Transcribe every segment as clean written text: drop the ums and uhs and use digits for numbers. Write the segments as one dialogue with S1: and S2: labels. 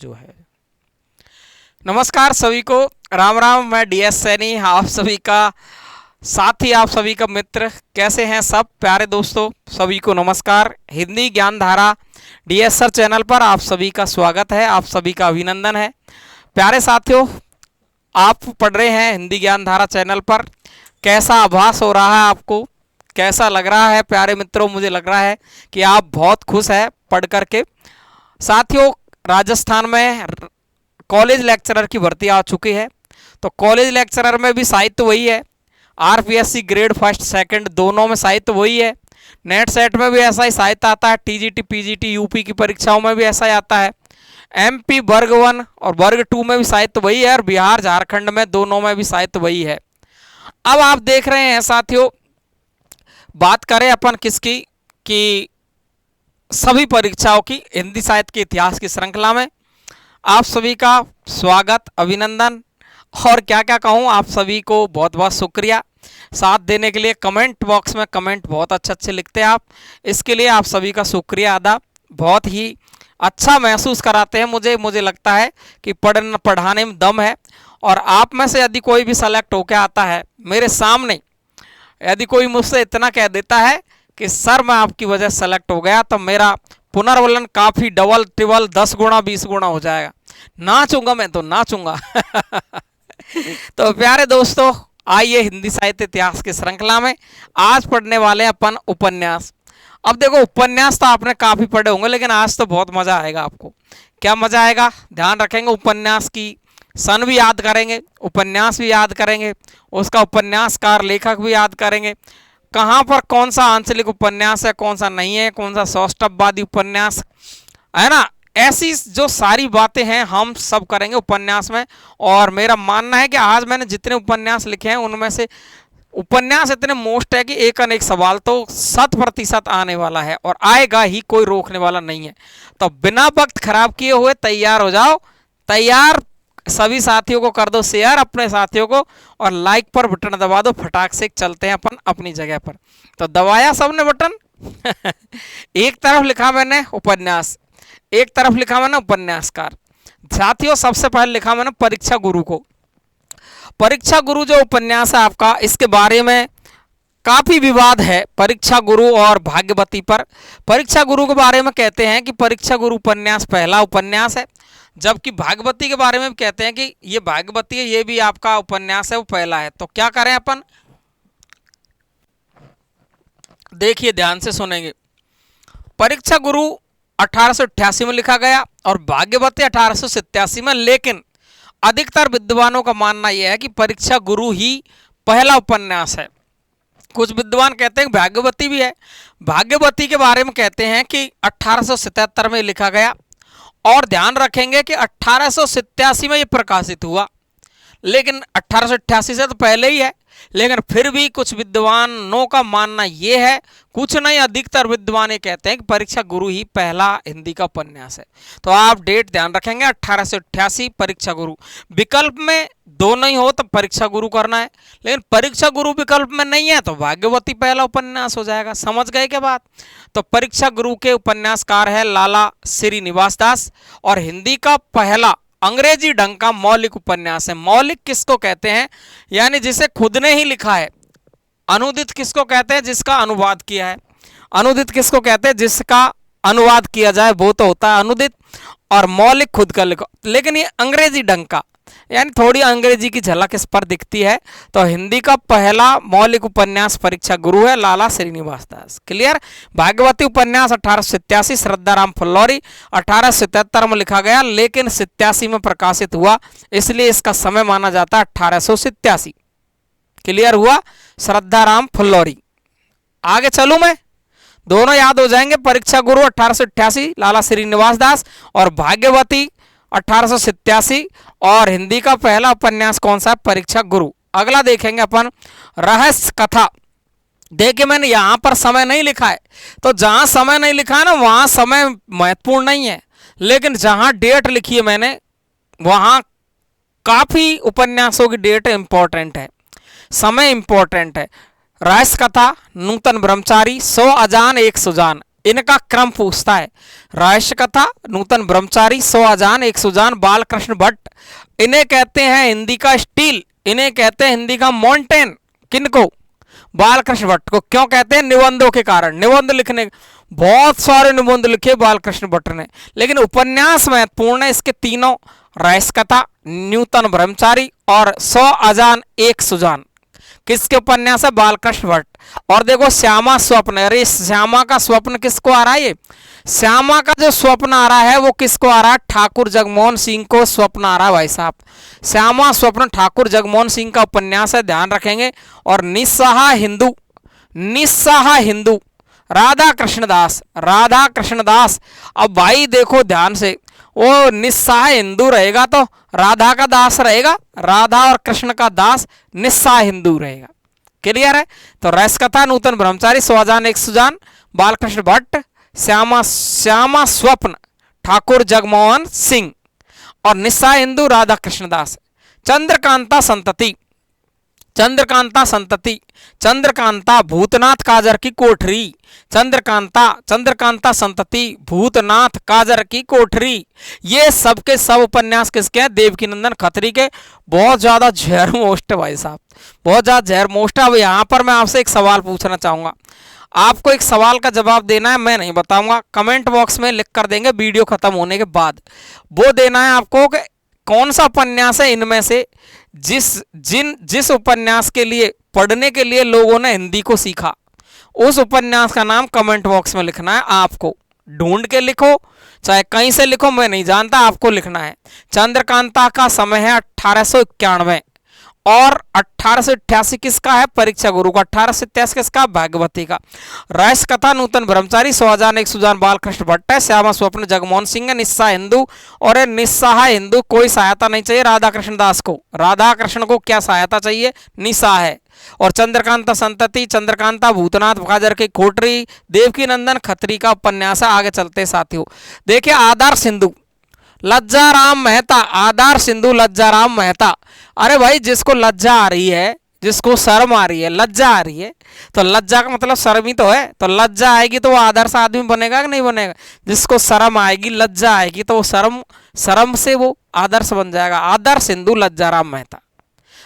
S1: जो है। नमस्कार सभी को, राम राम। मैं डीएस सैनी, आप सभी का साथी, आप सभी का मित्र। कैसे हैं सब प्यारे दोस्तों? सभी को नमस्कार। हिंदी ज्ञान धारा डीएस सर चैनल पर आप सभी का स्वागत है, आप सभी का अभिनंदन है। प्यारे साथियों, आप पढ़ रहे हैं हिंदी ज्ञान धारा चैनल पर। कैसा आभास हो रहा है आपको, कैसा लग रहा है प्यारे मित्रों? मुझे लग रहा है कि आप बहुत खुश हैं पढ़ करके। साथियों, राजस्थान में कॉलेज लेक्चरर की भर्ती आ चुकी है, तो कॉलेज लेक्चरर में भी साहित्य वही है। आरपीएससी ग्रेड फर्स्ट सेकंड दोनों में साहित्य वही है। नेट सेट में भी ऐसा ही साहित्य आता है, टीजीटी पीजीटी यूपी की परीक्षाओं में भी ऐसा ही आता है। एमपी वर्ग 1 और वर्ग 2 में भी साहित्य वही है, और बिहार झारखंड में दोनों में भी साहित्य वही है। अब आप देख रहे हैं साथियों, बात करें अपन किसकी, कि सभी परीक्षाओं की, हिंदी साहित्य के इतिहास की श्रृंखला में आप सभी का स्वागत, अभिनंदन। और क्या क्या कहूँ, आप सभी को बहुत बहुत शुक्रिया साथ देने के लिए। कमेंट बॉक्स में कमेंट बहुत अच्छे अच्छे लिखते हैं आप, इसके लिए आप सभी का शुक्रिया अदा। बहुत ही अच्छा महसूस कराते हैं मुझे लगता है कि पढ़ाने में दम है। और आप में से यदि कोई भी सेलेक्ट होकर आता है मेरे सामने, यदि कोई मुझसे इतना कह देता है कि सर मैं आपकी वजह से सेलेक्ट हो गया, तो मेरा पुनर्वलन काफ़ी डबल ट्रिबल 10 गुना 20 गुना हो जाएगा। नाचूंगा मैं तो नाचूंगा। तो प्यारे दोस्तों, आइए हिंदी साहित्य इतिहास की श्रृंखला में आज पढ़ने वाले हैं अपन उपन्यास। अब देखो, उपन्यास तो आपने काफ़ी पढ़े होंगे, लेकिन आज तो बहुत मज़ा आएगा आपको। क्या मज़ा आएगा? ध्यान रखेंगे, उपन्यास की सन भी याद करेंगे, उपन्यास भी याद करेंगे, उसका उपन्यासकार लेखक भी याद करेंगे, कहाँ पर कौन सा आंचलिक उपन्यास है, कौन सा नहीं है, कौन सा सौष्ठववादी उपन्यास है ना। ऐसी जो सारी बातें हैं हम सब करेंगे उपन्यास में। और मेरा मानना है कि आज मैंने जितने उपन्यास लिखे हैं उनमें से उपन्यास इतने मोस्ट है कि एक अनेक सवाल तो 100% आने वाला है, और आएगा ही, कोई रोकने वाला नहीं है। तो बिना वक्त खराब किए हुए तैयार हो जाओ। तैयार सभी साथियों को कर दो शेयर, अपने साथियों को, और लाइक पर बटन दबा दो। फटाक से चलते हैं अपन अपनी जगह पर। तो दबाया सबने बटन। एक तरफ लिखा मैंने उपन्यास, एक तरफ लिखा मैंने उपन्यासकार। साथियों, सबसे पहले लिखा मैंने परीक्षा गुरु को। परीक्षा गुरु जो उपन्यास है आपका, इसके बारे में काफी विवाद है परीक्षा गुरु और भाग्यवती पर। परीक्षा गुरु के बारे में कहते हैं कि परीक्षा गुरु उपन्यास पहला उपन्यास है, जबकि भाग्यवती के बारे में कहते हैं कि ये भाग्यवती है, ये भी आपका उपन्यास है, वो पहला है। तो क्या करें अपन, देखिए ध्यान से सुनेंगे। परीक्षा गुरु 1888 में लिखा गया और भाग्यवती 1887 में, लेकिन अधिकतर विद्वानों का मानना यह है कि परीक्षा गुरु ही पहला उपन्यास है। कुछ विद्वान कहते हैं भाग्यवती भी है। भाग्यवती के बारे में कहते हैं कि 1877 में लिखा गया, और ध्यान रखेंगे कि 1887 में ये प्रकाशित हुआ, लेकिन 1888 से तो पहले ही है। लेकिन फिर भी कुछ विद्वानों का मानना ये है, कुछ नहीं अधिकतर विद्वान ये कहते हैं कि परीक्षा गुरु ही पहला हिंदी का उपन्यास है। तो आप डेट ध्यान रखेंगे, 1888 परीक्षा गुरु। विकल्प में दोनों ही हो तो परीक्षा गुरु करना है, लेकिन परीक्षा गुरु विकल्प में नहीं है तो भाग्यवती पहला उपन्यास हो जाएगा। समझ गए क्या बात? तो परीक्षा गुरु के उपन्यासकार है लाला श्रीनिवास दास, और हिंदी का पहला अंग्रेजी ढंग का मौलिक उपन्यास है। मौलिक किसको कहते हैं? यानी जिसे खुद ने ही लिखा है। अनुदित किसको कहते हैं? जिसका अनुवाद किया है। अनुदित किसको कहते हैं? जिसका अनुवाद किया जाए वो तो होता है अनुदित, और मौलिक खुद का लिखो। लेकिन ये अंग्रेजी ढंग का, यानी थोड़ी अंग्रेजी की झलक इस पर दिखती है। तो हिंदी का पहला मौलिक उपन्यास परीक्षा गुरु है, लाला श्रीनिवास दास। क्लियर? भाग्यवती उपन्यास 1887, श्रद्धाराम फुल्लौरी 1877 में लिखा गया, लेकिन 87 में प्रकाशित हुआ, इसलिए इसका समय माना जाता है 1887। क्लियर हुआ? श्रद्धाराम फुल्लौरी। आगे चलूं मैं, दोनों याद हो जाएंगे। परीक्षा गुरु 1888 लाला श्रीनिवास दास, और भाग्यवती 1887, और हिंदी का पहला उपन्यास कौन सा है? परीक्षा गुरु। अगला देखेंगे अपन, रहस्य कथा। देखिए मैंने यहां पर समय नहीं लिखा है, तो जहां समय नहीं लिखा है ना, वहां समय महत्वपूर्ण नहीं है, लेकिन जहां डेट लिखी है मैंने वहां काफी उपन्यासों की डेट इंपॉर्टेंट है, समय इंपॉर्टेंट है। रहस्य कथा, नूतन ब्रह्मचारी, 100 अजान एक सुजान, इनका क्रम पूछता है। रहस्य कथा, नूतन ब्रह्मचारी, 100 अजान, 1 सुजान, बालकृष्ण भट्ट। इन्हें कहते हैं हिंदी का स्टील, इन्हें कहते हैं हिंदी का माउंटेन। किनको? बालकृष्ण भट्ट को। क्यों कहते हैं? निबंधों के कारण। निबंध लिखने, बहुत सारे निबंध लिखे बालकृष्ण भट्ट ने, लेकिन उपन्यास महत्वपूर्ण है इसके तीनों, रहस्य कथा, नूतन ब्रह्मचारी और 100 अजान 1 सुजान। किसके उपन्यास है? बालकृष्ण भट्ट। और देखो श्यामा स्वप्न, अरे श्यामा का स्वप्न किसको आ रहा है? ये श्यामा का जो स्वप्न आ रहा है वो किसको आ रहा है? ठाकुर जगमोहन सिंह को स्वप्न आ रहा है भाई साहब। श्यामा स्वप्न ठाकुर जगमोहन सिंह का उपन्यास है, ध्यान रखेंगे। और निस्सहाय हिंदू, निस्सहाय हिंदू राधा कृष्णदास, राधा कृष्णदास। अब भाई देखो ध्यान से, वो निस्सहाय हिंदू रहेगा तो राधा का दास रहेगा, राधा और कृष्ण का दास निस्सहाय हिंदू रहेगा। क्लियर है? तो रहस्य कथा, नूतन ब्रह्मचारी, 100 अजान 1 सुजान, बालकृष्ण भट्ट, श्यामा श्यामा स्वप्न ठाकुर जगमोहन सिंह और निस्सहाय हिंदू राधा कृष्णदास। चंद्रकांता संतति, चंद्रकांता संतति, चंद्रकांता भूतनाथ काजर की कोठरी, चंद्रकांता, चंद्रकांता संतति, भूतनाथ काजर की कोठरी। ये सब के सब उपन्यास किसके हैं? देवकीनंदन खत्री के। बहुत ज्यादा जहर मोस्ट है भाई साहब, बहुत ज्यादा जहर मोस्ट है। अब यहाँ पर मैं आपसे एक सवाल पूछना चाहूंगा, आपको एक सवाल का जवाब देना है, मैं नहीं बताऊंगा, कमेंट बॉक्स में लिख कर देंगे वीडियो खत्म होने के बाद। वो देना है आपको कि कौन सा उपन्यास है इनमें से जिस उपन्यास के लिए, पढ़ने के लिए लोगों ने हिंदी को सीखा, उस उपन्यास का नाम कमेंट बॉक्स में लिखना है। आपको ढूंढ के लिखो, चाहे कहीं से लिखो, मैं नहीं जानता, आपको लिखना है। चंद्रकांता का समय है 1891 और 1888 किसका है? परीक्षा गुरु का। 1887 किसका? भागवती का। रहस्य कथा, नूतन ब्रह्मचारी, 100 अजान 1 सुजान, बालकृष्ण भट्ट है। श्यामा स्वप्न जगमोहन सिंह है। निस्सहाय हिंदू, और निस्सहाय हिंदू कोई सहायता नहीं चाहिए राधा कृष्ण दास को। राधा कृष्ण को क्या सहायता चाहिए? निस्सहाय। और चंद्रकांता संतति, चंद्रकांता भूतनाथ काजर की कोठरी, देवकीनंदन खत्री का उपन्यास है। आगे चलते साथियों, देखिए आदर्श हिंदू लज्जाराम मेहता, आदर्श हिंदू लज्जाराम मेहता। अरे भाई जिसको लज्जा आ रही है, जिसको शर्म आ रही है, लज्जा आ रही है, तो लज्जा का मतलब शर्म ही तो है। तो लज्जा आएगी तो वो आदर्श आदमी बनेगा कि नहीं बनेगा? जिसको शर्म आएगी, लज्जा आएगी तो वो शर्म से वो आदर्श बन जाएगा। आदर्श हिंदू लज्जाराम मेहता,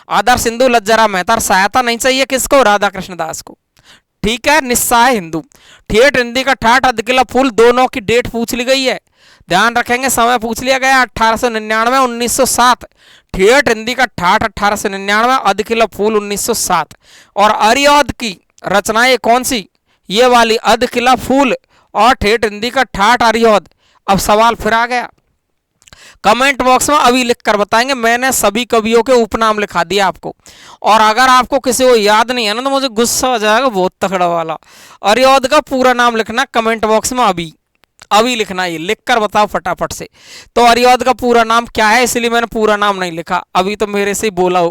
S1: आदर्श हिंदू लज्जाराम मेहता। सहायता नहीं चाहिए किसको? राधा कृष्ण दास को। ठीक है। निस्सहाय हिंदू, ठेठ हिंदी का ठाठ, अधकिला फूल, दोनों की डेट पूछ ली गई है, ध्यान रखेंगे। समय पूछ लिया गया 1899 1907। ठेठ हिंदी का ठाठ 1899, अधकिला फूल 1907। और अरियोद की रचनाएं कौन सी? ये वाली, अधकिला फूल और ठेठ हिंदी का ठाठ अरियोद। अब सवाल फिर आ गया, कमेंट बॉक्स में अभी लिख कर बताएंगे। मैंने सभी कवियों के उपनाम लिखा दिया आपको, और अगर आपको किसी को याद नहीं है ना तो मुझे गुस्सा हो जाएगा बहुत तगड़ा वाला। अरियोद का पूरा नाम लिखना कमेंट बॉक्स में, अभी लिखना, ये लिख कर बताओ फटाफट से। तो अरियोद का पूरा नाम क्या है? इसलिए मैंने पूरा नाम नहीं लिखा, अभी तो मेरे से बोला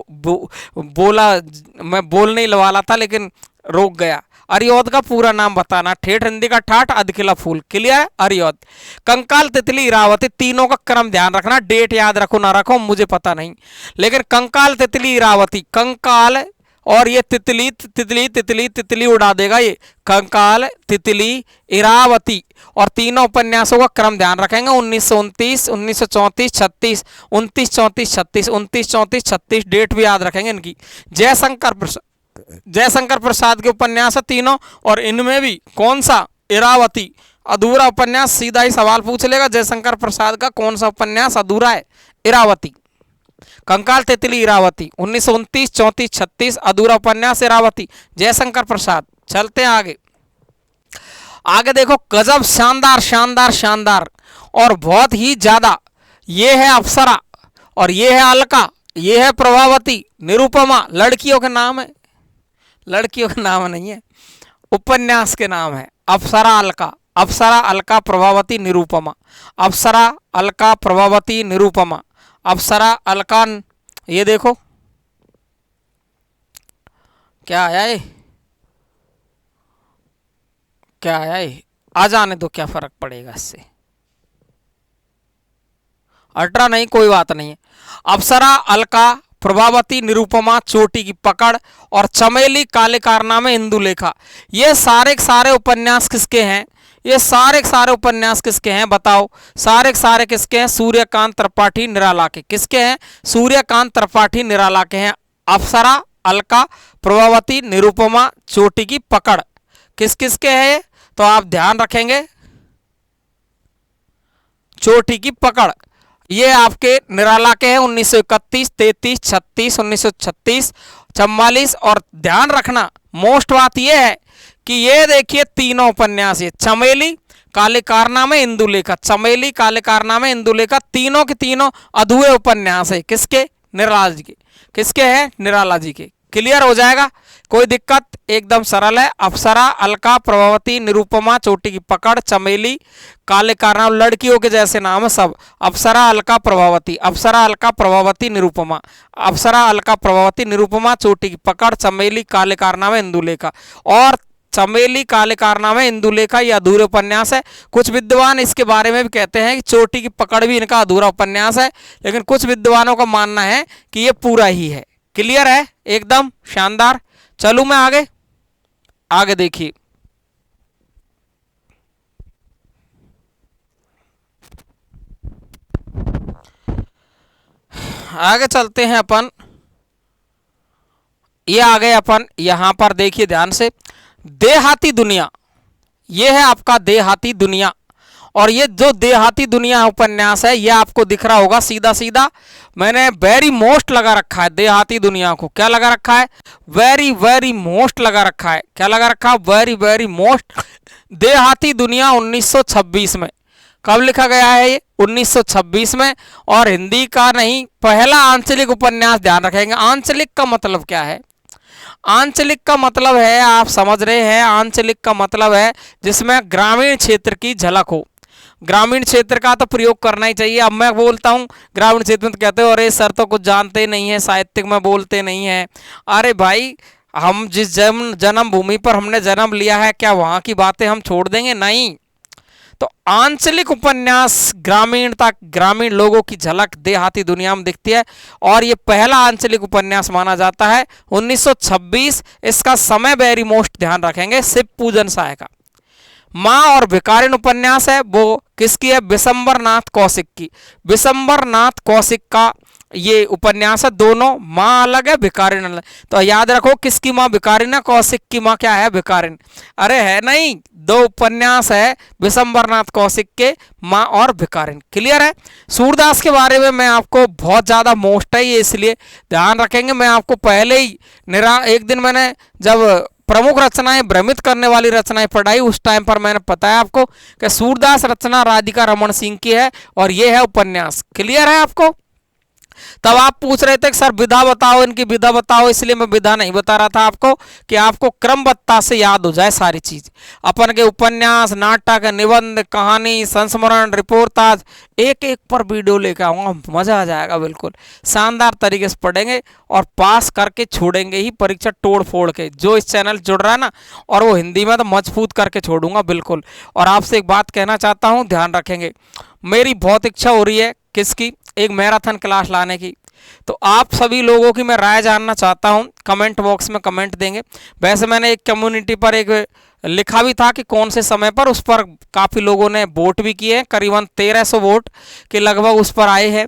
S1: मैं बोलने ही वाला था लेकिन रोक गया। अरियोद का पूरा नाम बताना, ठेठ हिंदी का ठाठ, अधकिला फूल। क्लियर है? अरियोद। कंकाल, तितली, इरावती, तीनों का क्रम ध्यान रखना, डेट याद रखो ना रखो मुझे पता नहीं, लेकिन कंकाल, तितली, इरावती, कंकाल और ये तितली तितली तितली तितली उड़ा देगा ये, कंकाल, तितली, इरावती, और तीनों उपन्यासों का क्रम ध्यान रखेंगे। 1929, 1934, 36, 29, 34, 36, 29, 34, 36 डेट भी याद रखेंगे इनकी। जयशंकर प्रसाद के उपन्यास है तीनों, और इनमें भी कौन सा? इरावती। अधूरा उपन्यास, सीधा ही सवाल पूछ लेगा, जयशंकर प्रसाद का कौन सा उपन्यास अधूरा है? इरावती। कंकाल, तितली, इरावती, 1929, 34, 36 अधूरा उपन्यास इरावती, जयशंकर प्रसाद। चलते हैं आगे। आगे देखो, गजब, शानदार शानदार शानदार और बहुत ही ज्यादा। ये है अप्सरा, और ये है अलका, ये है प्रभावती, निरुपमा। लड़कियों के नाम है, लड़कियों का नाम नहीं है, उपन्यास के नाम है। अप्सरा, अलका, अप्सरा, अलका, प्रभावती, निरुपमा। अप्सरा, अलका, प्रभावती, निरुपमा। अप्सरा, अलका। ये देखो क्या आया है, क्या आया है? आ जाने दो, क्या फर्क पड़ेगा इससे, अल्ट्रा नहीं, कोई बात नहीं है। अप्सरा, अलका, प्रभावती, निरुपमा, चोटी की पकड़ और चमेली, काले कारनामे, इंदुलेखा। ये सारे उपन्यास किसके हैं? ये सारे के सारे उपन्यास किसके हैं बताओ? सारे के सारे किसके हैं? सूर्यकांत त्रिपाठी निराला के। किसके हैं? सूर्यकांत त्रिपाठी निराला के हैं। अप्सरा, अलका, प्रभावती, निरुपमा, चोटी की पकड़ किस किस के हैं? तो आप ध्यान रखेंगे, चोटी की पकड़ ये आपके निराला के हैं 1931, 33, 36, 1936, 44। और ध्यान रखना मोस्ट बात यह है कि ये देखिए तीनों उपन्यास, ये चमेली, काले कारनामे, इंदुलेखा, चमेली, काले कारनामे, इंदुलेखा, तीनों के तीनों अधूरे उपन्यास है। किसके? निराला जी के। किसके हैं? निराला जी के। क्लियर हो जाएगा, कोई दिक्कत? एकदम सरल है। अप्सरा, अलका, प्रभावती, निरुपमा, चोटी की पकड़, चमेली, काले कारनामे, लड़कियों के जैसे नाम है सब। अप्सरा, अलका, प्रभावती, अप्सरा, अलका, प्रभावती, निरुपमा, अप्सरा, अलका, प्रभावती, निरुपमा, चोटी की पकड़, चमेली, काले कारनामे, इंदुलेखा। और चमेली, काले कारनामे, इंदुलेखा ये अधूरे उपन्यास है। कुछ विद्वान इसके बारे में भी कहते हैं कि चोटी की पकड़ भी इनका अधूरा उपन्यास है, लेकिन कुछ विद्वानों का मानना है कि ये पूरा ही है। क्लियर है, एकदम शानदार। चलूं मैं आगे, आगे देखिए। आगे चलते हैं अपन, ये आ गए अपन यहां पर, देखिए ध्यान से। देहाती दुनिया, ये है आपका देहाती दुनिया। और ये जो देहाती दुनिया उपन्यास है, ये आपको दिख रहा होगा सीधा सीधा, मैंने वेरी मोस्ट लगा रखा है देहाती दुनिया को। क्या लगा रखा है? वेरी वेरी मोस्ट लगा रखा है। क्या लगा रखा है? Very very most. देहाती दुनिया 1926 में। कब लिखा गया है ये? 1926 में। और हिंदी का नहीं, पहला आंचलिक उपन्यास। ध्यान रखेंगे, आंचलिक का मतलब क्या है? आंचलिक का मतलब है, आप समझ रहे हैं, आंचलिक का मतलब है जिसमें ग्रामीण क्षेत्र की झलक हो। ग्रामीण क्षेत्र का तो प्रयोग करना ही चाहिए। अब मैं बोलता हूँ ग्रामीण क्षेत्र में, तो कहते हो अरे सर तो कुछ जानते नहीं है, साहित्यिक में बोलते नहीं है। अरे भाई, हम जिस जन्म भूमि पर हमने जन्म लिया है, क्या वहाँ की बातें हम छोड़ देंगे? नहीं। तो आंचलिक उपन्यास ग्रामीण तक, ग्रामीण लोगों की झलक देहाती दुनिया में दिखती है। और ये पहला आंचलिक उपन्यास माना जाता है 1926। इसका समय वेरी मोस्ट ध्यान रखेंगे, शिव पूजन साय का। माँ और भिकारिन उपन्यास है, वो किसकी है? विशंबर नाथ कौशिक की। विशंबर नाथ कौशिक का ये उपन्यास है। दोनों, माँ अलग है, भिकारिन अलग। तो याद रखो, किसकी माँ भिकारिन है, कौशिक की माँ क्या है? भिकारिन। अरे है नहीं, दो उपन्यास है विशंबर नाथ कौशिक के, माँ और भिकारिन। क्लियर है। सूरदास के बारे में मैं आपको बहुत ज्यादा मोस्ट है ये, इसलिए ध्यान रखेंगे। मैं आपको पहले ही एक दिन मैंने जब प्रमुख रचनाएं, भ्रमित करने वाली रचनाएं पढ़ाई, उस टाइम पर मैंने बताया आपको कि सूरदास रचना राधिका रमन सिंह की है और ये है उपन्यास। क्लियर है आपको? तब आप पूछ रहे थे कि सर विधा बताओ, इनकी विधा बताओ, इसलिए मैं विधा नहीं बता रहा था आपको, कि आपको क्रमबद्धता से याद हो जाए सारी चीज। अपन के उपन्यास, नाटक, निबंध, कहानी, संस्मरण, रिपोर्टाज, एक एक पर वीडियो लेकर आऊंगा, मजा आ जाएगा। बिल्कुल शानदार तरीके से पढ़ेंगे और पास करके छोड़ेंगे ही परीक्षा तोड़ फोड़ के। जो इस चैनल जुड़ रहा है ना, और वो हिंदी में तो मजबूत करके छोड़ूंगा बिल्कुल। और आपसे एक बात कहना चाहता हूँ, ध्यान रखेंगे, मेरी बहुत इच्छा हो रही है किसकी? एक मैराथन क्लास लाने की। तो आप सभी लोगों की मैं राय जानना चाहता हूं, कमेंट बॉक्स में कमेंट देंगे। वैसे मैंने एक कम्युनिटी पर एक लिखा भी था कि कौन से समय पर, उस पर काफ़ी लोगों ने वोट भी किए हैं, करीबन 1300 वोट के लगभग उस पर आए हैं।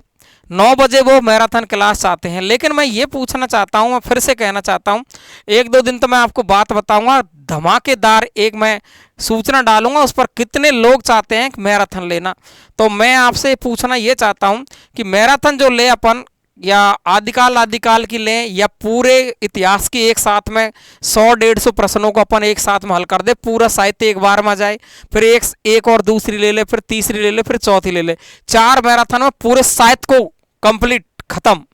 S1: 9 बजे वो मैराथन क्लास चाहते हैं। लेकिन मैं ये पूछना चाहता हूँ, मैं फिर से कहना चाहता हूँ, 1-2 दिन तो मैं आपको बात बताऊंगा, धमाकेदार एक मैं सूचना डालूंगा, उस पर कितने लोग चाहते हैं मैराथन लेना। तो मैं आपसे पूछना ये चाहता हूँ कि मैराथन जो ले अपन, या आदिकाल की लें, या पूरे इतिहास की एक साथ में 100-150 प्रश्नों को अपन एक साथ में हल कर दे, पूरा साहित्य एक बार में जाए, फिर एक और दूसरी ले ले, फिर तीसरी ले ले, फिर चौथी ले ले, 4 मैराथन में पूरे साहित्य को कंप्लीट खत्म।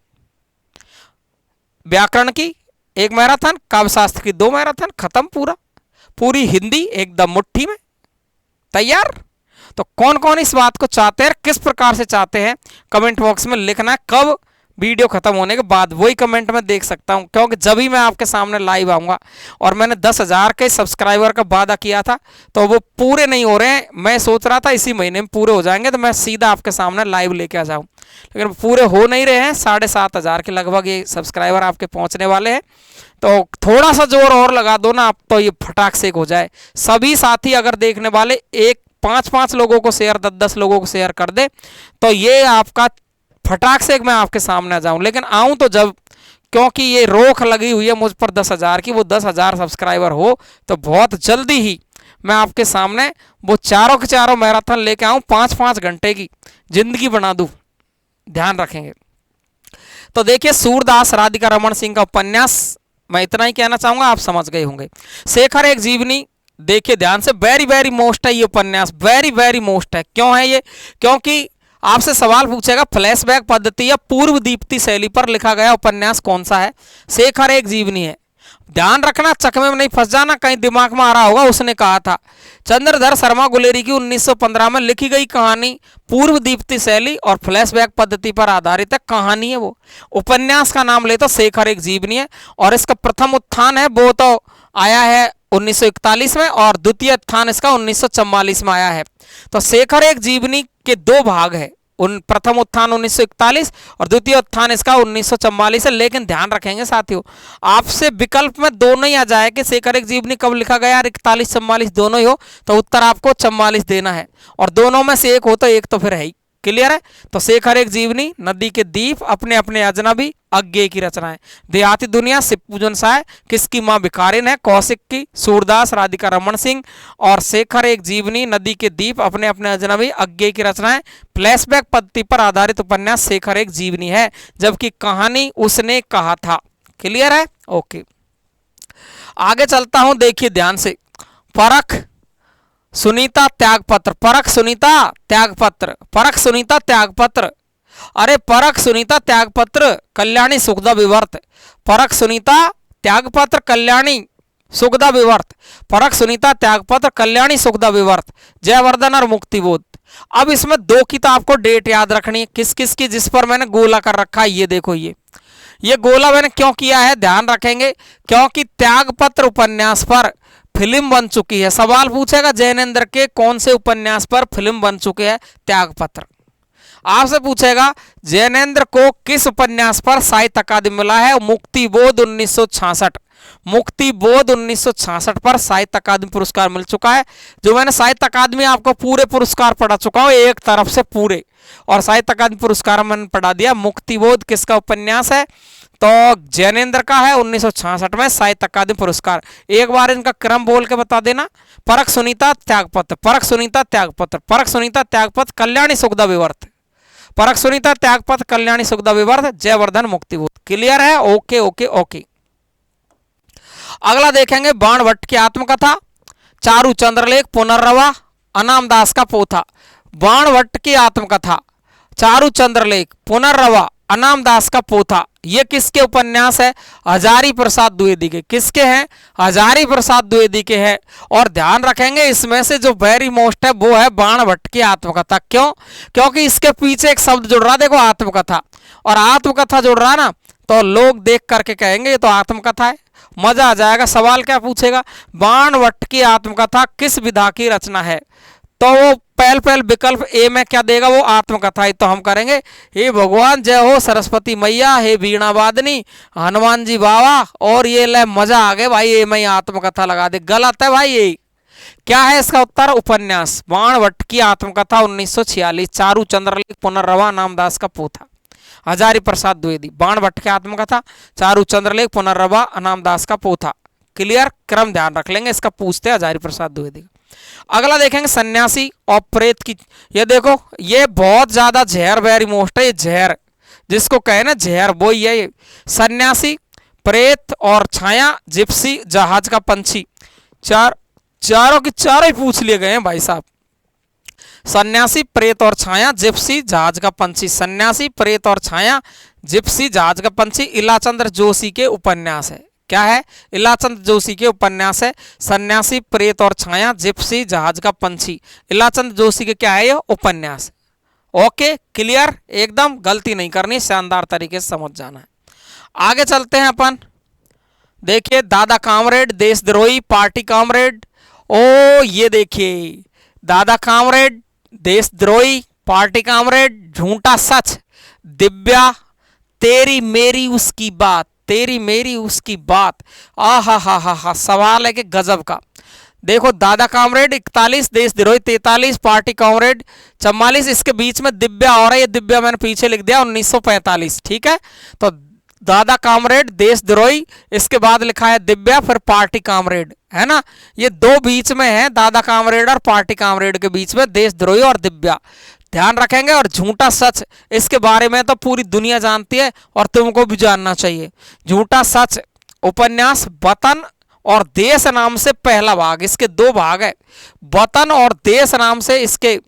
S1: व्याकरण की एक मैराथन, काव्यशास्त्र की 2 मैराथन, खत्म पूरा। पूरी हिंदी एकदम मुट्ठी में तैयार। तो कौन कौन इस बात को चाहते हैं, किस प्रकार से चाहते हैं, कमेंट बॉक्स में लिखना। कब? वीडियो खत्म होने के बाद, वही कमेंट में देख सकता हूं, क्योंकि जब ही मैं आपके सामने लाइव आऊंगा। और मैंने 10,000 के सब्सक्राइबर का वादा किया था, तो वो पूरे नहीं हो रहे हैं। मैं सोच रहा था इसी महीने में पूरे हो जाएंगे, तो मैं सीधा आपके सामने लाइव लेके आ जाऊं। लेकिन पूरे हो नहीं रहे हैं। 7,500 के लगभग ये सब्सक्राइबर आपके पहुंचने वाले हैं। तो थोड़ा सा जोर और लगा दो ना आप, तो ये फटाक से हो जाए। सभी साथी अगर देखने वाले 5-5 लोगों को शेयर, 10-10 लोगों को शेयर कर दे, तो ये आपका फटाक से मैं आपके सामने आ जाऊं। लेकिन आऊं तो जब, क्योंकि ये रोक लगी हुई है मुझ पर 10,000 की, वो 10,000 सब्सक्राइबर हो तो बहुत जल्दी ही मैं आपके सामने वो चारों के चारों मैराथन लेके आऊं, 5-5 घंटे की जिंदगी बना दूं। ध्यान रखेंगे। तो देखिए, सूरदास राधिका रमन सिंह का उपन्यास, मैं इतना ही कहना चाहूंगा, आप समझ गए होंगे। शेखर एक जीवनी, देखिए ध्यान से, वेरी वेरी मोस्ट है ये उपन्यास, वेरी वेरी मोस्ट है। क्यों है ये? क्योंकि आपसे सवाल पूछेगा फ्लैशबैक पद्धति या पूर्व दीप्ति शैली पर लिखा गया उपन्यास कौन सा है? शेखर एक जीवनी है। ध्यान रखना, चकमे में नहीं फंस जाना, कहीं दिमाग में आ रहा होगा उसने कहा था। चंद्रधर शर्मा गुलेरी की 1915 में लिखी गई कहानी पूर्व दीप्ति शैली और फ्लैशबैक पद्धति पर आधारित है। कहानी है वो, उपन्यास का नाम ले तो शेखर एक जीवनी है। और इसका प्रथम उत्थान है वो तो आया है 1941 में, और द्वितीय उत्थान इसका 1944 में आया है। तो शेखर एक जीवनी के 2 भाग है, प्रथम उत्थान 1941 और द्वितीय उत्थान इसका 1944 है। लेकिन ध्यान रखेंगे साथियों, आपसे विकल्प में दोनों ही आ जाए कि शेखर एक जीवनी कब लिखा गया, 41-44 दोनों ही हो, तो उत्तर आपको 44 देना है। और दोनों में से एक हो तो एक तो फिर है ही। क्लियर है? तो शेखर एक जीवनी, नदी के द्वीप, अपने अपने अजनबी, अज्ञे की रचनाएं, देहाती दुनिया, शिवपूजन साय, किसकी माँ भिखारिन है, कौशिक की, सूरदास राधिका रमन सिंह, और शेखर एक जीवनी, नदी के द्वीप, अपने अपने अजनबी, अज्ञे की रचनाएं, फ्लैशबैक पद्धति पर आधारित उपन्यास शेखर एक जीवनी है, जबकि कहानी उसने कहा था। क्लियर है? ओके, आगे चलता हूं, देखिए ध्यान से। परख सुनीता त्यागपत्र, परख सुनीता त्यागपत्र, परख सुनीता त्यागपत्र, अरे परख सुनीता त्यागपत्र, कल्याणी सुखदा विवर्त, परख सुनीता त्यागपत्र, कल्याणी सुखदा विवर्त, परख सुनीता त्यागपत्र, कल्याणी सुखदा विवर्त, जयवर्धन और मुक्तिबोध। अब इसमें 2 की तो आपको डेट याद रखनी है, किस किस की, जिस पर मैंने गोला कर रखा है। ये देखो, ये गोला मैंने क्यों किया है, ध्यान रखेंगे, क्योंकि त्यागपत्र उपन्यास पर फिल्म बन चुकी है। सवाल पूछेगा जैनेन्द्र के कौन से उपन्यास पर फिल्म बन चुके हैं, त्यागपत्र। आपसे पूछेगा जैनेन्द्र को किस उपन्यास पर साहित्य अकादमी मिला है, मुक्तिबोध 1966, मुक्तिबोध 1966 पर साहित्य अकादमी पुरस्कार मिल चुका है। जो मैंने साहित्य अकादमी आपको पूरे पुरस्कार पढ़ा चुका हूं, एक तरफ से पूरे, और साहित्य अकादमी पुरस्कार मैंने पढ़ा दिया। मुक्तिबोध किसका उपन्यास है, तो जैनेन्द्र का है, 1966 में साहित्य अकादमी पुरस्कार। एक बार इनका क्रम बोल के बता देना, परख सुनीता त्यागपत्र, परख सुनीता त्यागपत्र, परख सुनीता त्यागपत्र, कल्याणी सुखदा विवर्त, परख सुनीता त्यागपत्र, कल्याणी सुखदा विवर्त, जयवर्धन मुक्तिबोध। क्लियर है? Okay okay okay. अगला देखेंगे, बाण भट्ट की आत्मकथा, चारू चंद्रलेख, पुनर्रवा, अनाम दास का पोथा। बाण भट्ट की आत्मकथा, चारू चंद्रलेख, पुनर्रवा, अनाम दास का पोथा, ये किसके उपन्यास है, हजारी प्रसाद द्विवेदी के। किसके हैं, हजारी प्रसाद द्विवेदी के हैं। और ध्यान रखेंगे, इसमें से जो वेरी मोस्ट है वो है बाण भट्ट की आत्मकथा। क्यों? क्योंकि इसके पीछे एक शब्द जुड़ रहा, देखो, आत्मकथा, और आत्मकथा जुड़ रहा ना, तो लोग देख करके कहेंगे ये तो आत्मकथा है, मजा आ जाएगा। सवाल क्या पूछेगा, बाण भट्ट की आत्मकथा किस विधा की रचना है, तो वो पहल विकल्प ए में क्या देगा, वो आत्मकथा ही। तो हम करेंगे, हे भगवान जय हो सरस्वती मैया, हे वीणा वादनी, हनुमान जी बाबा, और ये ले मजा आ गया भाई, ये मैं आत्मकथा लगा दे। गलत है भाई, ये क्या है इसका उत्तर, उपन्यास। बाण भट्ट की आत्मकथा 1946, चारू चंद्रलेख, पुनर्रवा, नामदास का पोथा, हजारी प्रसाद द्विवेदी। बाण भट्ट की आत्मकथा, चारू चंद्रलेख, पुनर्रवा, नामदास का पोथा। क्लियर? क्रम ध्यान रख लेंगे, इसका पूछते हजारी प्रसाद द्विवेदी। अगला देखेंगे, सन्यासी और प्रेत की। ये देखो, ये बहुत ज्यादा जहर वेरी मोस्ट है, ये जहर जिसको कहे ना जहर, वो ही है ये। सन्यासी, प्रेत और छाया, जिप्सी, जहाज का पंछी, चारों की चारों ही पूछ लिए गए हैं भाई साहब। सन्यासी, प्रेत और छाया, जिप्सी, जहाज का पंछी। सन्यासी, प्रेत और छाया, जिप्सी, जहाज का पंछी इलाचंद्र जोशी के उपन्यास है। क्या है? इलाचंद जोशी के उपन्यास है। सन्यासी, प्रेत और छाया, जिप्सी, जहाज का पंछी, इलाचंद जोशी के क्या है ये उपन्यास। Okay, clear? एकदम गलती नहीं करनी, शानदार तरीके से समझ जाना है। आगे चलते हैं अपन। देखिए, दादा कामरेड, देशद्रोही, पार्टी कामरेड। ओ ये देखिए, दादा कामरेड, देशद्रोही, पार्टी कामरेड, झूठा सच, दिव्या तेरी मेरी उसकी बात, तेरी मेरी उसकी बात, आ हा, सवाल है कि गजब का। देखो दादा कामरेड 41, देशद्रोही 43, पार्टी कामरेड 44, इसके बीच में दिव्या और है, ये दिव्या मैंने पीछे लिख दिया 1945, ठीक है। तो दादा कामरेड, देशद्रोही, इसके बाद लिखा है दिव्या, फिर पार्टी कामरेड, है ना। ये दो बीच में है, दादा कामरेड और पार्टी कामरेड के बीच में देशद्रोही और दिव्या, ध्यान रखेंगे। और झूठा सच, इसके बारे में तो पूरी दुनिया जानती है और तुमको भी जानना चाहिए। झूठा सच उपन्यास वतन और देश नाम से पहला भाग, इसके दो भाग है, वतन और देश नाम से इसके,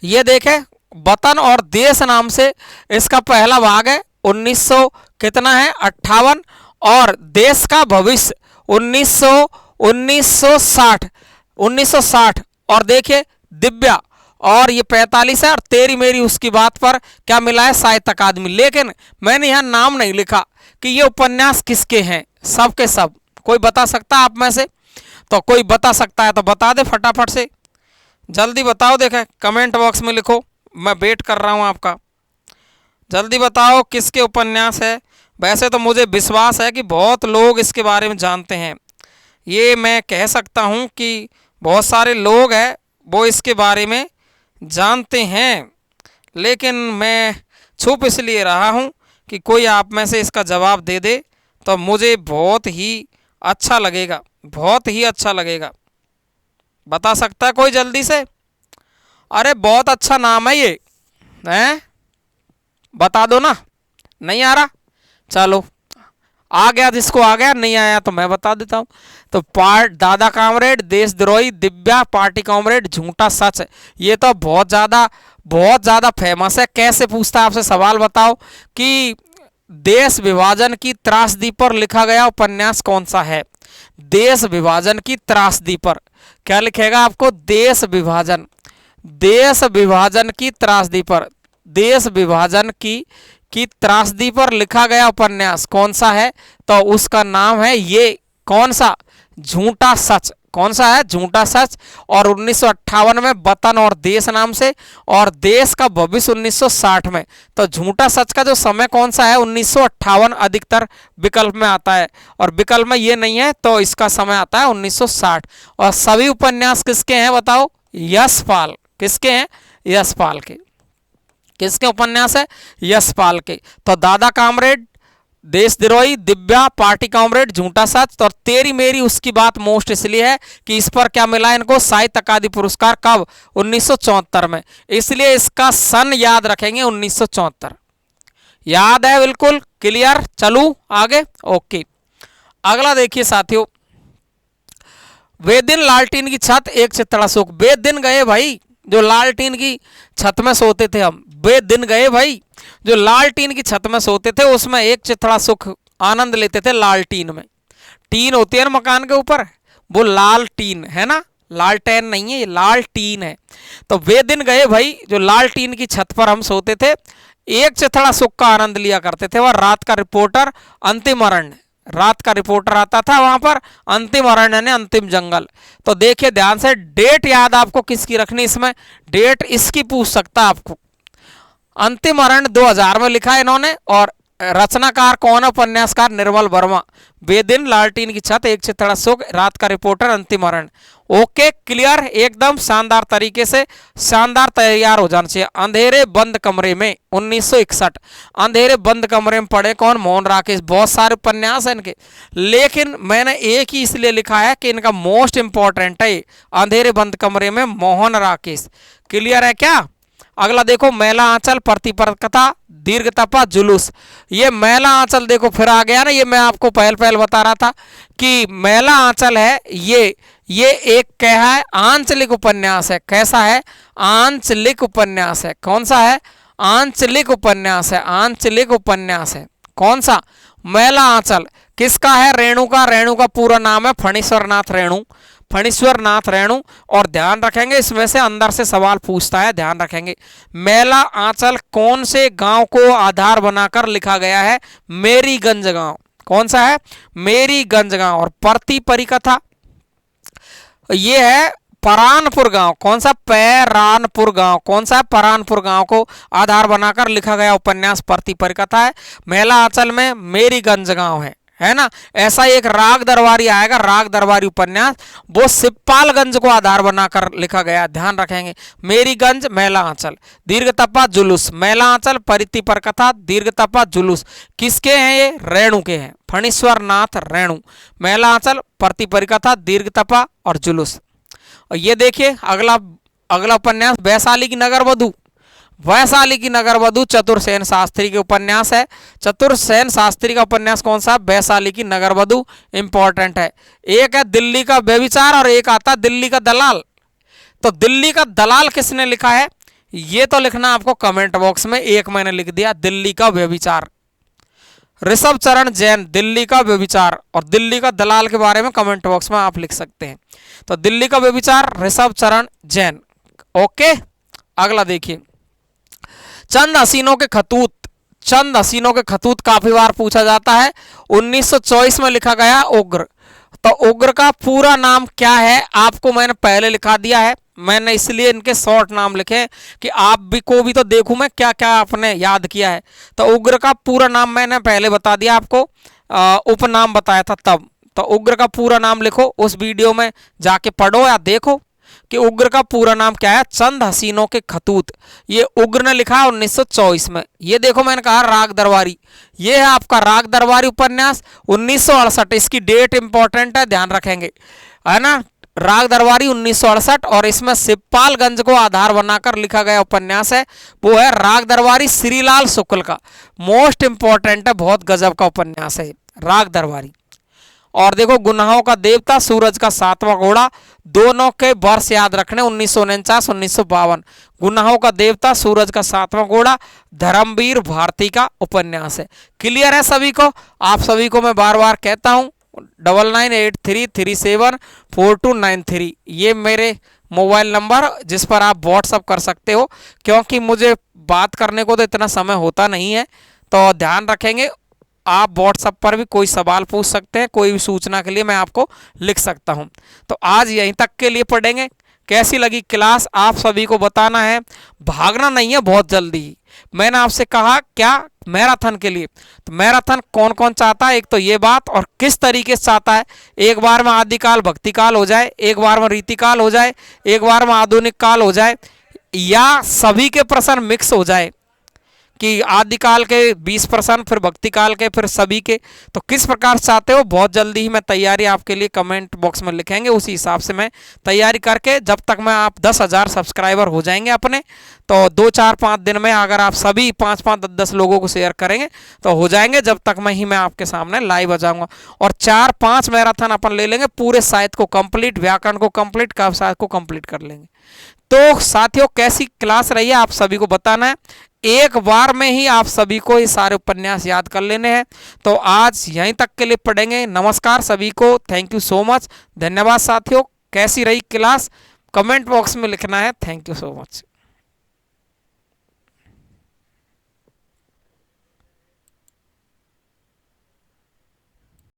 S1: ये देखे वतन और देश नाम से इसका पहला भाग है 1900 कितना है 58, और देश का भविष्य 1960। और देखिए दिव्या और ये 45 है, और तेरी मेरी उसकी बात पर क्या मिला है, साहित्य अकादमी। लेकिन मैंने यहाँ नाम नहीं लिखा कि ये उपन्यास किसके हैं, सब के सब। कोई बता सकता है आप में से? तो कोई बता सकता है तो बता दे फटाफट से, जल्दी बताओ, देखें कमेंट बॉक्स में लिखो, मैं वेट कर रहा हूँ आपका। जल्दी बताओ किसके उपन्यास है। वैसे तो मुझे विश्वास है कि बहुत लोग इसके बारे में जानते हैं, ये मैं कह सकता हूँ कि बहुत सारे लोग हैं वो इसके बारे में जानते हैं, लेकिन मैं छुप इसलिए रहा हूँ कि कोई आप में से इसका जवाब दे दे तो मुझे बहुत ही अच्छा लगेगा, बहुत ही अच्छा लगेगा। बता सकता है कोई जल्दी से? अरे बहुत अच्छा नाम है ये, हैं? बता दो ना। नहीं आ रहा, चलो आ गया, जिसको आ गया, नहीं आया तो मैं बता देता हूँ। तो दादा कामरेड, देशद्रोही, दिव्या, पार्टी कामरेड, झूठा सच, ये तो बहुत ज़्यादा फेमस है। कैसे पूछता है आपसे सवाल, बताओ कि देश विभाजन की त्रासदी पर लिखा गया उपन्यास कौन सा है। देश विभाजन की त्रासदी पर क्या लिखेगा आपको, देश विभाजन की त्रासदी पर, देश विभाजन की त्रासदी पर लिखा गया उपन्यास कौन सा है, तो उसका नाम है ये कौन सा, झूठा सच। कौन सा है, झूठा सच। और 1958 में वतन और देश नाम से, और देश का भविष्य 1960 में। तो झूठा सच का जो समय कौन सा है, 1958 अधिकतर विकल्प में आता है, और विकल्प में ये नहीं है तो इसका समय आता है 1960। और सभी उपन्यास किसके हैं बताओ, यशपाल। किसके हैं, यशपाल के। किसके उपन्यास है, यशपाल के। तो दादा कामरेड, देशद्रोही, दिव्या, पार्टी कामरेड, झूठा सच, और तेरी मेरी उसकी बात मोस्ट इसलिए है कि इस पर क्या मिला इनको, साहित्य अकादमी पुरस्कार। कब, 1974 में। इसलिए इसका सन याद रखेंगे 1974। याद है, बिल्कुल क्लियर। चलूं आगे, ओके। अगला देखिए साथियों, वे दिन लालटीन की छत एक चित्तड़ा सुख। वे दिन गए भाई जो लालटीन की छत में सोते थे हम, वे दिन गए भाई जो लालटीन की छत में सोते थे, उसमें एक चित्तड़ा सुख आनंद लेते थे लालटीन में। टीन होती है ना मकान के ऊपर, वो लाल टीन है ना, लालटेन नहीं है, ये लाल टीन है। तो वे दिन गए भाई जो लालटीन की छत पर हम सोते थे, एक चित्तड़ा सुख का आनंद लिया करते थे। वह रात का रिपोर्टर अंतिम अरण्य, रात का रिपोर्टर आता था वहां पर, अंतिम अरण्य ने अंतिम जंगल। तो देखिए ध्यान से, डेट याद आपको किसकी रखनी, इसमें डेट इसकी पूछ सकता आपको। अंतिम अरण्य 2000 में लिखा है इन्होंने, और रचनाकार कौन है, उपन्यासकार निर्मल वर्मा। वे दिन, लालटीन की छत, एक चित्तड़ा सुख, रात का रिपोर्टर, अंतिम अरण्य। ओके क्लियर, एकदम शानदार तरीके से, शानदार तैयार हो जाना चाहिए। अंधेरे बंद कमरे में 1961, अंधेरे बंद कमरे में पढ़े कौन, मोहन राकेश। बहुत सारे उपन्यास हैं इनके, लेकिन मैंने एक ही इसलिए लिखा है कि इनका मोस्ट इंपॉर्टेंट है अंधेरे बंद कमरे में, मोहन राकेश। क्लियर है क्या? अगला देखो, मैला आंचल, प्रतिपद कथा, दीर्घ तपा, जुलूस। ये मैला आंचल देखो फिर आ गया ना, ये मैं आपको पहले बता रहा था कि मैला आंचल है ये एक क्या है, आंचलिक उपन्यास है। कैसा है, आंचलिक उपन्यास है। कौन सा है, आंचलिक उपन्यास है, आंचलिक उपन्यास है। कौन सा, मैला आंचल। किसका है, रेणु का। रेणु का पूरा नाम है फणीश्वर नाथ रेणु, फणीश्वर नाथ रेणु। और ध्यान रखेंगे इसमें से अंदर से सवाल पूछता है, ध्यान रखेंगे। मैला आंचल कौन से गांव को आधार बनाकर लिखा गया है, मेरीगंज गांव। कौन सा है, मेरीगंज गांव। और प्रति परिकथा, ये है परानपुर गांव, कौन सा? पैरानपुर गांव। कौन सा? परानपुर गांव को आधार बनाकर लिखा गया उपन्यास प्रति परिकथा है। मेला आंचल में मेरीगंज गांव है ना। ऐसा एक राग दरबारी आएगा, राग दरबारी उपन्यास, वो सिपालगंज को आधार बनाकर लिखा गया, ध्यान रखेंगे। मेरीगंज, मेला आंचल। दीर्घतपा जुलूस, मेला आंचल प्रति परिकथा, दीर्घतपा जुलूस किसके हैं? ये रेणु के हैं, फणीश्वर नाथ रेणु। मेला आंचल प्रति परिकथा, दीर्घतपा और जुलूस। और ये देखिए अगला उपन्यास वैशाली की नगर वधु। वैशाली की नगर वधु चतुरसेन शास्त्री के उपन्यास है। चतुरसेन शास्त्री का उपन्यास कौन सा? वैशाली की नगर वधु, इंपॉर्टेंट है। एक है दिल्ली का व्यभिचार और एक आता दिल्ली का दलाल। तो दिल्ली का दलाल किसने लिखा है ये तो लिखना आपको कमेंट बॉक्स में। एक मैंने लिख दिया दिल्ली का व्यभिचार, ऋषभ चरण जैन, दिल्ली का व्यभिचार। और दिल्ली का दलाल के बारे में कमेंट बॉक्स में आप लिख सकते हैं। तो दिल्ली का व्यभिचार, ऋषभ चरण जैन। ओके, अगला देखिए चंद हसीनों के खतूत। चंद हसीनों के खतूत काफी बार पूछा जाता है। 1924 में लिखा गया उग्र। तो उग्र का पूरा नाम क्या है आपको मैंने पहले लिखा दिया है। मैंने इसलिए इनके शॉर्ट नाम लिखे कि आप भी को भी तो देखूं मैं क्या क्या आपने याद किया है। तो उग्र का पूरा नाम मैंने पहले बता दिया आपको, उपनाम बताया था तब। तो उग्र का पूरा नाम लिखो, उस वीडियो में जाके पढ़ो या देखो कि उग्र का पूरा नाम क्या है। चंद हसीनों के खतूत, ये उग्र ने लिखा 1924 में। ये देखो मैंने कहा राग दरबारी, ये है आपका राग दरबारी उपन्यास 1968। इसकी डेट इंपॉर्टेंट है, ध्यान रखेंगे, है ना। राग दरबारी 1968 और इसमें सिपालगंज को आधार बनाकर लिखा गया उपन्यास है, वो है राग दरबारी श्रीलाल शुक्ल का। मोस्ट इंपॉर्टेंट है, बहुत गजब का उपन्यास है राग दरबारी। और देखो गुनाहों का देवता, सूरज का सातवां घोड़ा, दोनों के वर्ष याद रखने 1949 1952। गुनाहों का देवता, सूरज का सातवां घोड़ा, धर्मवीर भारती का उपन्यास है। क्लियर है सभी को? आप सभी को मैं बार बार कहता हूं 9983374293 ये मेरे मोबाइल नंबर जिस पर आप व्हाट्सअप कर सकते हो, क्योंकि मुझे बात करने को तो इतना समय होता नहीं है। तो ध्यान रखेंगे, आप व्हाट्सएप पर भी कोई सवाल पूछ सकते हैं, कोई भी सूचना के लिए मैं आपको लिख सकता हूं। तो आज यहीं तक के लिए पढ़ेंगे। कैसी लगी क्लास आप सभी को बताना है, भागना नहीं है बहुत जल्दी। मैंने आपसे कहा क्या मैराथन के लिए, तो मैराथन कौन कौन चाहता है, एक तो ये बात, और किस तरीके से चाहता है। एक बार में आदिकाल भक्तिकाल हो जाए, एक बार में रीतिकाल हो जाए, एक बार में आधुनिक काल हो जाए, या सभी के प्रश्न मिक्स हो जाए कि आदिकाल के 20% फिर भक्ति काल के फिर सभी के। तो किस प्रकार से चाहते हो, बहुत जल्दी ही मैं तैयारी आपके लिए कमेंट बॉक्स में लिखेंगे, उसी हिसाब से मैं तैयारी करके जब तक मैं आप 10,000 सब्सक्राइबर हो जाएंगे अपने, तो 2-4-5 दिन में अगर आप सभी 5-5 10-10 लोगों को शेयर करेंगे तो हो जाएंगे। जब तक मैं आपके सामने लाइव आ जाऊंगा। और 4-5 मैराथन अपन ले लेंगे, पूरे साहित्य को कंप्लीट, व्याकरण को कंप्लीट, काव्य साहित्य को कंप्लीट कर लेंगे। तो साथियों कैसी क्लास रही है आप सभी को बताना है। एक बार में ही आप सभी को ये सारे उपन्यास याद कर लेने हैं। तो आज यहीं तक के लिए पढ़ेंगे। नमस्कार सभी को, थैंक यू सो मच, धन्यवाद साथियों। कैसी रही क्लास कमेंट बॉक्स में लिखना है। Thank you so much.